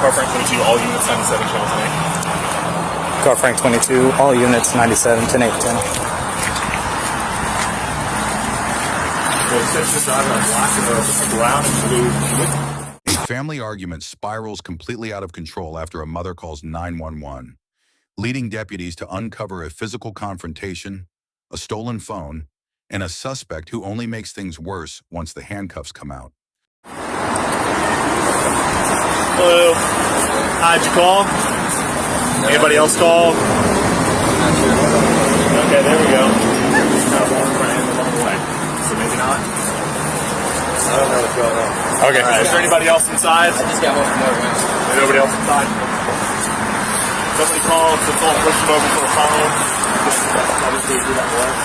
Car Frank 22, all units 97, channel 10. Car Frank 22, all units 97, 10-8-10. A family argument spirals completely out of control after a mother calls 911, leading deputies to uncover a physical confrontation, a stolen phone, and a suspect who only makes things worse once the handcuffs come out. Hello. How'd you call? Anybody else call? Okay, there we go. So maybe not. I don't know what's going on. Okay. All right, is there anybody else inside? I just got one from over. There's nobody else inside? Somebody called, so someone pushed him over for a phone. Obviously, do that work.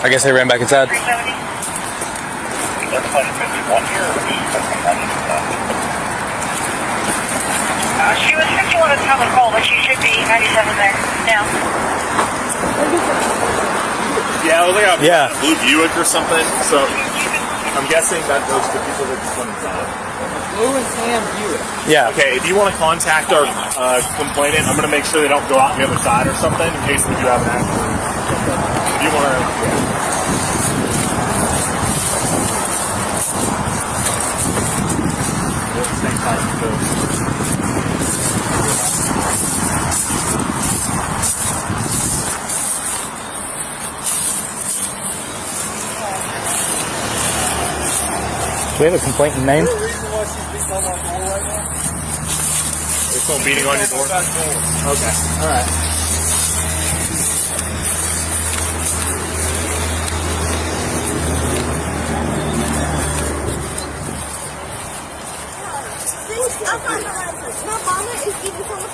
I guess they ran back inside. She was 51 at the time of the call, but she should be 97 there now. Yeah, well, they got Yeah. a blue Buick or something, so I'm guessing that goes to people that just went inside. Blue and tan Buick. Yeah. Okay, if you want to contact our complainant, I'm going to make sure they don't go out on the other side or something in case we do have an accident. If you want to... Do we have a complainant name? There's someone beating on your door? Okay, alright. My mama is even from the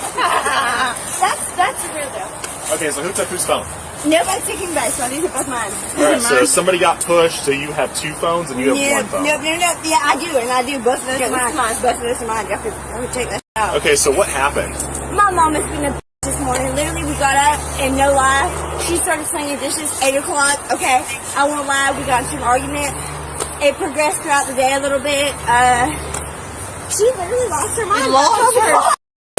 That's real though. Okay, so who took whose phone? Nobody's taking back, so these are both mine. Alright, so somebody got pushed, so you have two phones and you have one phone. No. Yeah, I do, and I do. Both of those are mine. Both of those are mine. Y'all could take that out. Okay, so what happened? My mom has been a bitch this morning. Literally, we got up, and no lie, she started slinging dishes 8 o'clock. Okay, I won't lie, we got into an argument. It progressed throughout the day a little bit. She literally lost her mind.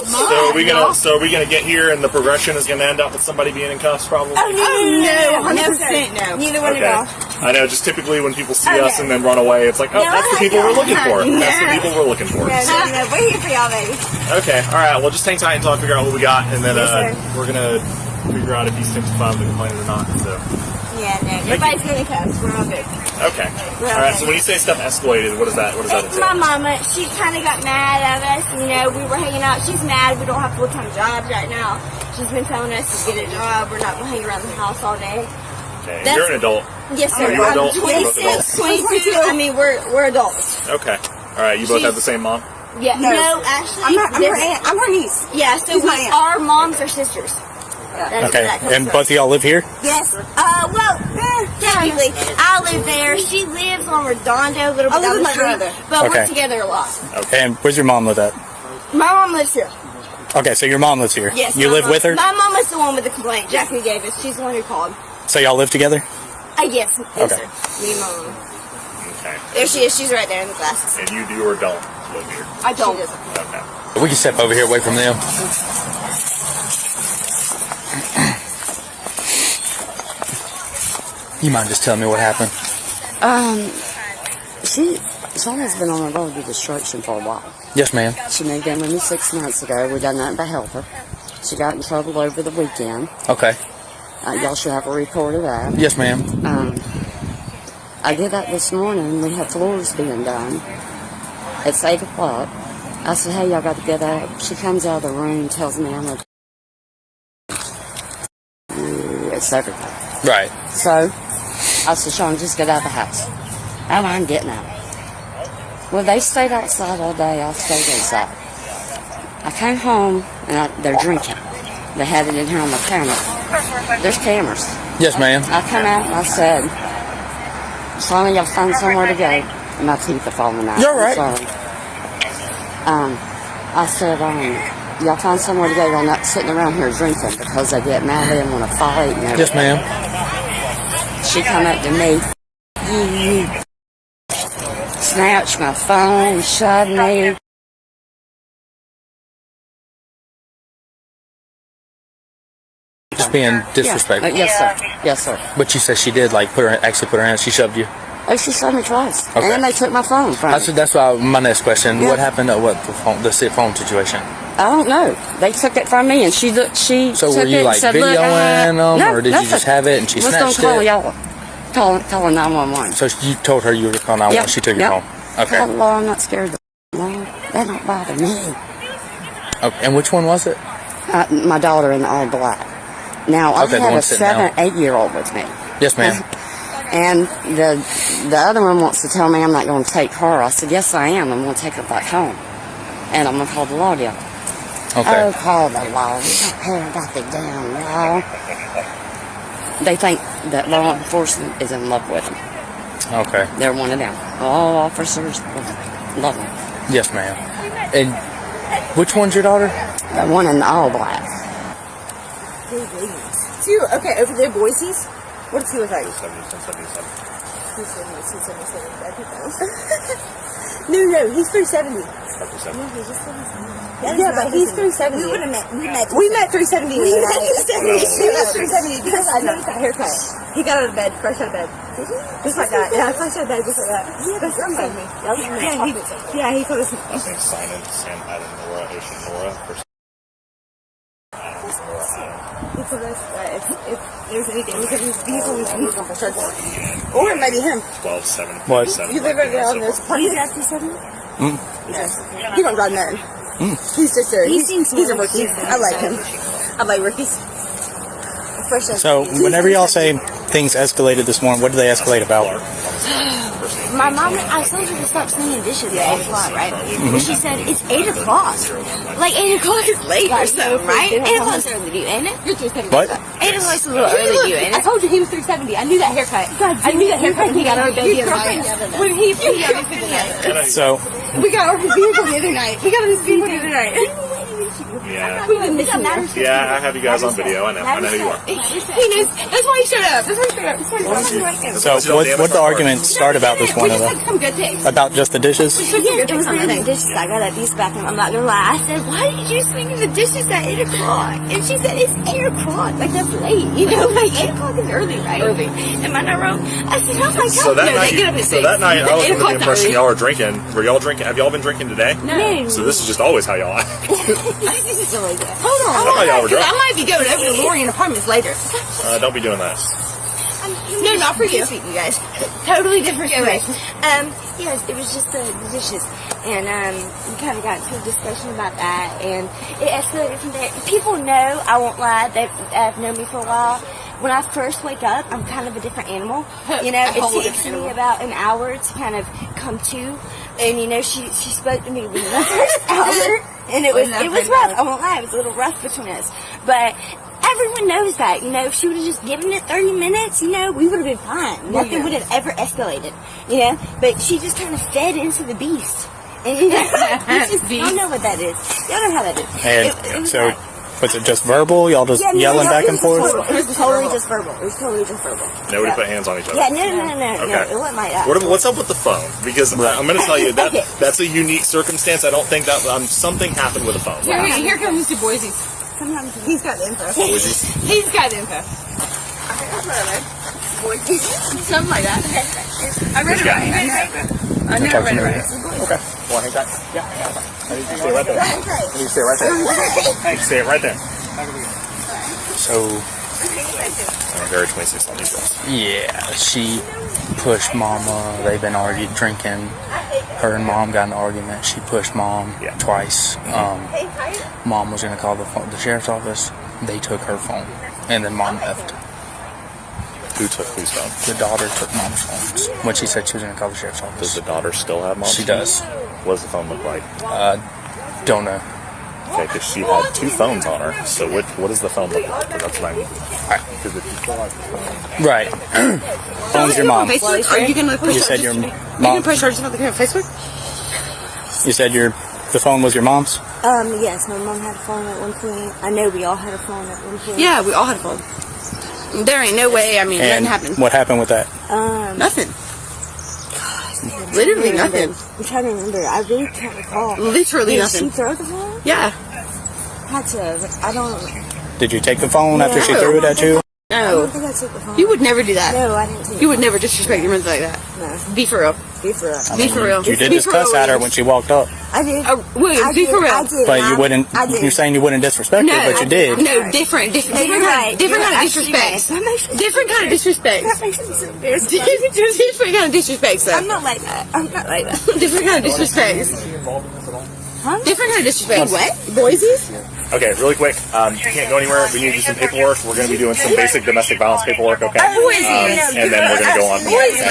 So are we gonna get here and the progression is gonna end up with somebody being in cuffs probably? Oh no, 100% no. Neither one Okay. at all. I know, just typically when people see us and then run away, it's like, oh, that's the people we're looking for. That's the people we're looking for. No, we're here for y'all, baby. Okay, alright, well just hang tight until I figure out what we got and then Yes, we're gonna figure out if he sticks to 5 the complaint or not. So Yeah, no, everybody's gonna come, so we're all good. okay. Alright, so when you say stuff escalated, what does that My entail? mama, she kind of got mad at us. You know, we were hanging out. She's mad. We don't have full-time jobs right now. She's been telling us to get a job. We're not going to hang around the house all day. Okay, That's- you're an adult. Yes, sir. Are you an adult? I'm You're both 26, adults? 22. I mean, we're adults. Okay. Alright, you both have the same mom? Yeah. No, actually, I'm her aunt. I'm her niece. Yeah, so She's my aunt. our moms are sisters. That's Okay. where that comes And from. both of y'all live here? Yes. Technically, I live there. She lives on Redondo, a little bit I live down with the my street. brother. But Okay. we're together a lot. And where's your mom live at? My mom lives here. Okay, so your mom lives here. Yes. You my live mom- with her? My mom is the one with the complaint. Jackie gave us. She's the one who called. So y'all live together? Yes. Okay. Sir. Me and my mom. Okay. There she is. She's right there in the glasses. And you do or don't live here? I don't. She doesn't. Okay. We can step over here away from them. You mind just telling me what happened? Shauna's been on a road to destruction for a while. Yes, ma'am. She moved in with me 6 months ago. We done nothing but help her. She got in trouble over the weekend. Okay. Y'all should have a report of that. Yes, ma'am. I did that this morning. We had floors being done. It's 8 o'clock. I said, hey, y'all got to get up. She comes out of the room, tells me I'm a... It's everything. Right. So, I said, Sean, just get out of the house. Oh, I'm getting out. Well, they stayed outside all day. I stayed inside. I came home, and they're drinking. They had it in here on the counter. There's cameras. Yes, ma'am. I come out, and I said, Shauna, y'all find somewhere to go. My teeth are falling out. You're right. I'm sorry. I said, y'all find somewhere to go. Y'all not sitting around here drinking because they get mad and want to fight and everything. Yes, ma'am. She come up to me, snatched my phone, shoved me. Just being disrespectful. Yes, sir. Yes, sir. But you said she did, like, put her hands. She shoved you. Oh, she shoved me twice. Okay. And they took my phone from me. That's why my next question. Yeah. What happened at the phone situation? I don't know. They took it from me, and she So took were you it like and said, "Look, videoing them, no, or did you nothing. just have it and she Let's snatched don't call it? y'all. Calling 911. So you told her you were calling 911. Yep. She took your Yep. phone. Okay. Oh, Lord, I'm not scared of the Lord. That don't bother me. Okay. And which one was it? My daughter in all black. Now, Okay, the I have one a sitting down. 7-8-year-old with me. Yes, ma'am. And the other one wants to tell me I'm not going to take her. I said, yes, I am. I'm going to take her back home. And I'm going to call the law down. Okay. Oh, call the law. We don't care about the damn law. They think that law enforcement is in love with them. Okay. They're one of them. All officers love them. Yes, ma'am. And which one's your daughter? The one in the all black. Two, okay, over there, Boise's. What does he look like? 277. No, he's 370. No, he's just 370. Yeah, but he's 370. We would have met. We met 370. We met 370 because I noticed that haircut. He got out of bed, fresh out of bed. Did he? Just like that. Yeah, fresh out of bed, just like that. Yeah, that's something. Yeah, he told us. I think Simon, Sam, Adam, Nora, Ocean, Nora. He told us that if there's anything, we could use vehicle, we can go for church. Or maybe him. 12, 7, What? 7. You live right there on this party. He's at 370? He don't drive none. He's just a, he's a rookie. I like him. I like rookies. So whenever y'all say things escalated this morning, what did they escalate about? My mom, I told her to stop cleaning dishes at 8 o'clock, right? And she said, it's 8 o'clock. Like, 8 o'clock is late or so, right? 8 o'clock's early to you, ain't it? You're 370. What? 8 o'clock's a little early to you, ain't it? I told you he was 370. I knew that haircut. I knew that haircut when he got out of bed the other night. When he got out of bed. So We got on his vehicle the other night. We got on his vehicle the other night. Yeah. We've been missing that. Yeah, I have you guys on video. I know who you are. He knows. That's why he showed up. so what the argument start about this one? Some good things. About just the dishes? Yeah, there was nothing dishes. I got up, used the bathroom. I'm not gonna lie. I said, "Why did you swing in the dishes at 8 o'clock?" And she said, "It's 8 o'clock. Like that's late. You know, like 8 o'clock is early, right?" Early. Am I not wrong? I said, "Oh my god!" So that night, they get up at 6. I was under the impression early. y'all were drinking. Were y'all drinking? Have y'all been drinking today? No. So this is just always how y'all act. Hold on. I thought y'all were drunk. I might be going over to Lorian Apartments later. Don't be doing that. No, not for you. You guys. Totally different situation. Yes, it was just the dishes. And we kind of got into a discussion about that. And it escalated from there. People know, I won't lie, they've known me for a while. When I first wake up, I'm kind of a different animal. You know, it takes me about an hour to kind of come to. And, you know, she spoke to me within the first hour. And it was rough. I won't lie, it was a little rough between us. But everyone knows that, you know, if she would have just given it 30 minutes, you know, we would have been fine. Nothing would have ever escalated, you know. But she just kind of fed into the beast. And, you know, y'all know what that is. Y'all know how that is. And It was so like, was it just verbal? Y'all just yelling back and forth? It was totally just verbal. It was totally just verbal. Nobody put hands on each other. Yeah, no. Okay. It wasn't like that. What's up with the phone? Because I'm going to tell you that that's a unique circumstance. I don't think that something happened with the phone. Here comes Mr. Boise. Sometimes he's got the info. He's got the info. Something like that. I read it right. I know I read it right. Okay. Well, hang tight. Yeah. I need you to stay right there. I need you to stay right there. Hey, stay right there. So Very 26 on these guys. yeah, she pushed Mama. They've been arguing, drinking. Her and Mom got in an argument. She pushed Mom twice. Mom was going to call the sheriff's office. They took her phone, and then Mom left. Who took whose phone? The daughter took Mom's phone when she said she was going to call the sheriff's office. Does the daughter still have mom's She phone? does. What does the phone look like? Don't know. Okay, because she had 2 phones on her. So what does the phone look like? 'Cause that's what I mean. Because if you still have the phone. Right. Phone's your mom. Facebook? Are you gonna push You said your You mom. can push charges about the Facebook? You said your The phone was your mom's? Yes, my mom had a phone at one point. I know we all had a phone at one point. Yeah, we all had a phone. There ain't no way. I mean, And nothing happened. what happened with that? Nothing. Literally nothing. I'm trying to remember. I really can't recall. Literally Did nothing. she throw the phone? Yeah. Had to. I don't. Did you take the phone No. after she threw it at you? I don't No. think I took the phone. You would never do that. No, I didn't take You would never disrespect your mother like that. No. Be for real. Be for real. Be for real. You did Be just for cuss real, at her Williams. when she walked up. I did. Williams, I be did. for real. I did. But you wouldn't, I did. you're saying you wouldn't disrespect No, her, but you I- did. No, different kind of disrespect. Different kind of disrespect. That makes me so embarrassed. Different kind of disrespect, sir. I'm not like that. I'm not like that. Different kind of disrespect. Huh? Different kind of disrespect. What? Boise's? Okay, really quick. You can't go anywhere. We need to do some paperwork. We're going to be doing some basic domestic violence paperwork, okay? Boise's. And then we're going to go on from there. Okay?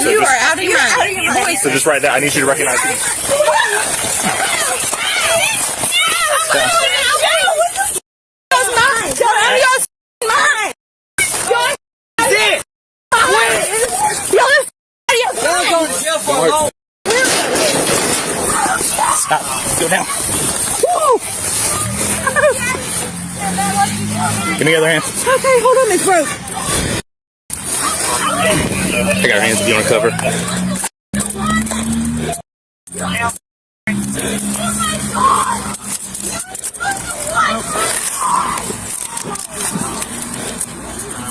So You just, are out of your mind. so just write that. I need you to recognize me. Stop. Go down. Give me the other hand. Okay, hold on, it's broke. I got her hands if you want to cover.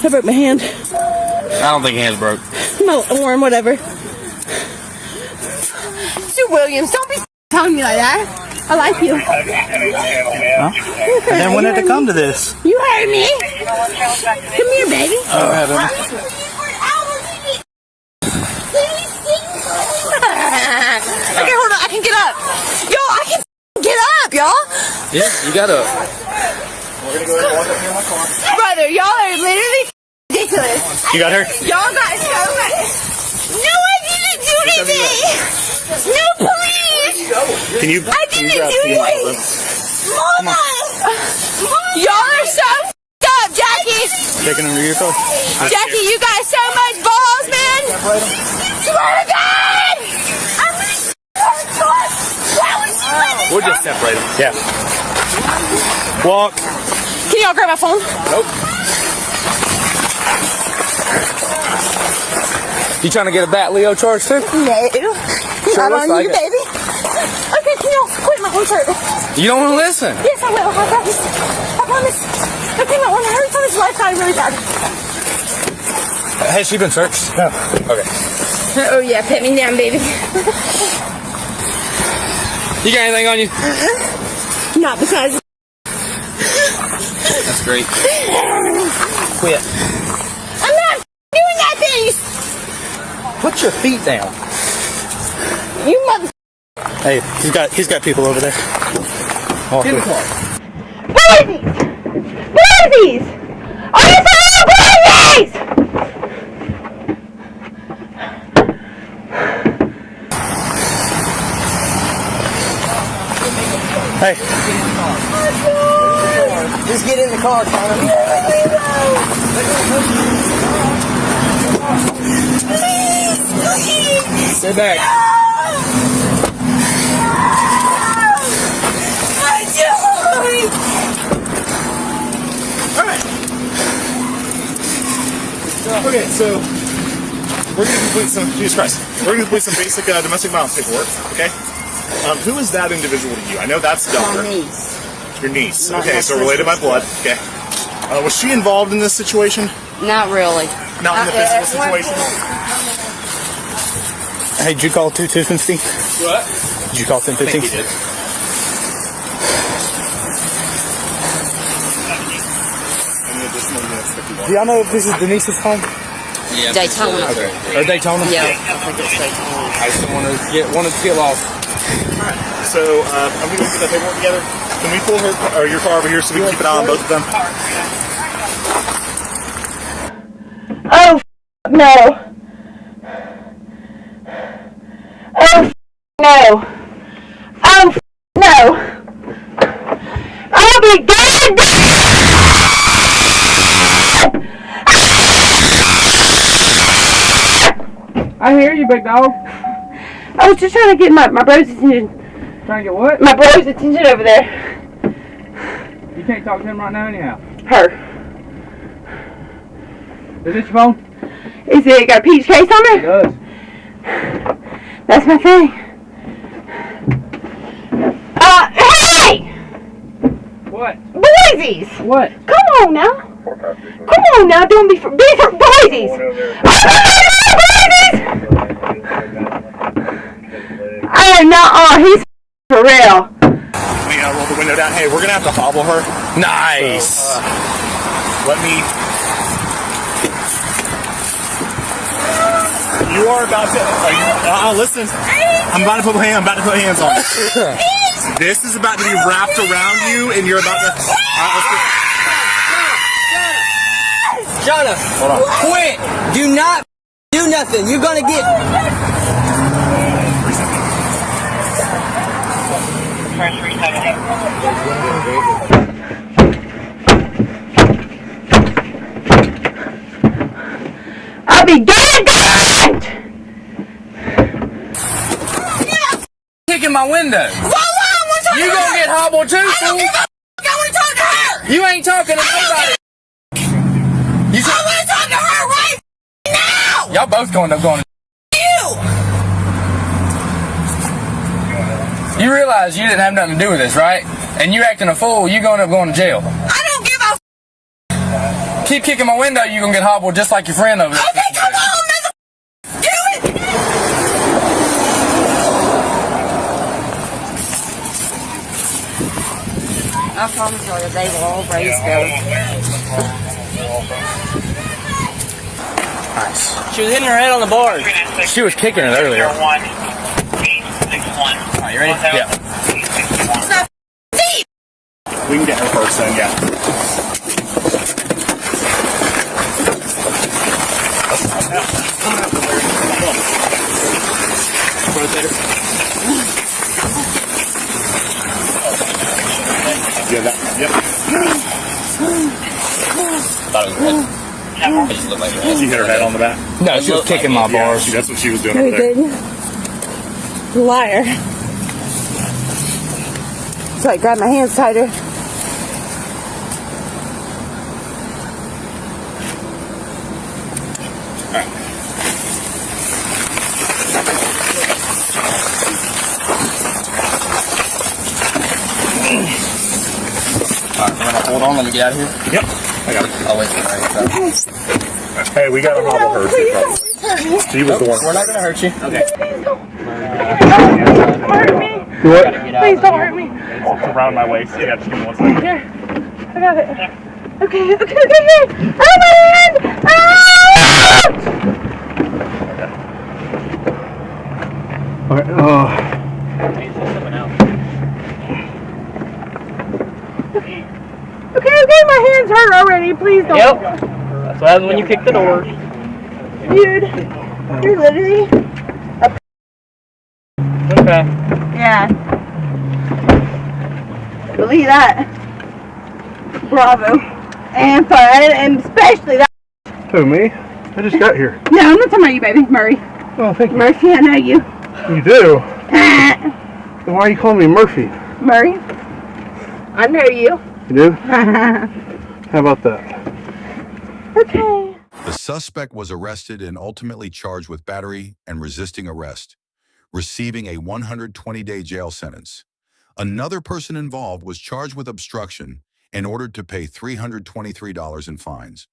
I broke my hand. I don't think your hand's broke. My arm, whatever. Sue Williams, don't be telling me like that. I like you. Huh? And then when did it come to this? You heard me. Come here, baby. Okay, hold on. I can get up. Yo, I can get up, y'all. Yeah, you got up. Brother, y'all are literally ridiculous. You got her? Y'all got so much. No, I didn't do anything. No, please. Can you I didn't grab do Steve's it. number? Mama. Y'all are so up, Jackie. Taking them to your car? Jackie, you got so much balls, man. Swear to God. We'll just separate them. Yeah. Walk. Can y'all grab my phone? Nope. You trying to get a Bat Leo charge too? No. Sure I looks don't like need it. a baby. Okay, can y'all quit my concert? You don't want to listen. Yes, I will. I promise. I promise. Okay, my one hurts on his lifetime really bad. Has she been searched? No. Okay. Oh, yeah. Put me down, baby. You got anything on you? Not besides. That's great. Quit. I'm not doing that thing. Put your feet down. You mother. Hey, he's got people over there. Walk with. What are these? What are these? Are you saying what are these? Hey. Just get in the car, Connor. Stay back. Okay, so we're going to complete some. Jesus Christ, we're going to complete some basic domestic violence paperwork. Okay. Who is that individual to you? I know that's daughter. My niece. Your niece. Not Okay, my so related by sister. blood. Okay. Was she involved in this situation? Not really. Not in the physical situation. Hey, did you call 2250? What? Did you call 1015? did. Do y'all know if this is Denise's phone? Yeah. Daytona. Okay. Or Daytona? Yeah, I think it's Daytona. I just wanted to get lost. So I'm going to get that paperwork together. Can we pull your car over here so we can keep an eye on both of them? Oh, no. Oh, no. Oh, no. I'll be dead. I hear you, big dog. I was just trying to get my bros' attention. Trying to get what? My boy's attention over there. You can't talk to him right now anyhow. Her. Is this your phone? Is it got a peach case on It there? does. That's my thing. Hey! What? Boysies! What? Come on now. Come on now, don't be for boysies! Boysies! I am not he's for real. We roll the window down. Hey, we're gonna have to hobble her. Nice. So, let me. You are about to. Listen. I'm about to put hands on you. This is about to be wrapped around you, and you're about to. Jonah, Hold on. quit. Do not do nothing. You're gonna get. I'll be dead! Kicking my window. You gonna get hobbled too, fool? You ain't talking to nobody. I want to talk to her right now. Y'all both going to You realize you didn't have nothing to do with this, right? And you acting a fool, you going to jail. I don't give a Keep kicking my window, you gonna get hobbled just like your friend over there. Okay, come on, mother. Do it! I promise you, they will always go. Nice. She was hitting her head on the board. She was kicking it earlier. 1-861. Alright, you ready? Yeah. We can get her first, then. Yeah. Yeah, that. Yep. Thought it was red. It just looked like it. She hit her head on the back. No, she was kicking my Yeah, bars. that's what she was doing over there. Liar. So I grab my hands tighter. Alright, we're gonna hold on, let me get out of here. Yep. I got it. I'll wait for her. Hey, we gotta hobble her too. Probably. She was the one. We're not gonna hurt you. Okay. Hurt me. What? Please don't hurt me. It's around my waist. Yeah, just give me 1 second. Here. I got it. Okay. Oh, my hand! Ah! Alright, Okay, my hands hurt already. Please don't. Yep. That's what happens when you kick the doors. Dude, you're literally Okay. yeah. Believe that. Bravo. And fun, and especially that. Who, me? I just got here. No, I'm not talking about you, baby. Murray. Oh, thank you. Murphy, I know you. You do? Then why are you calling me Murphy? Murray. I know you. You do? How about that? Okay. The suspect was arrested and ultimately charged with battery and resisting arrest, receiving a 120-day jail sentence. Another person involved was charged with obstruction and ordered to pay $323 in fines.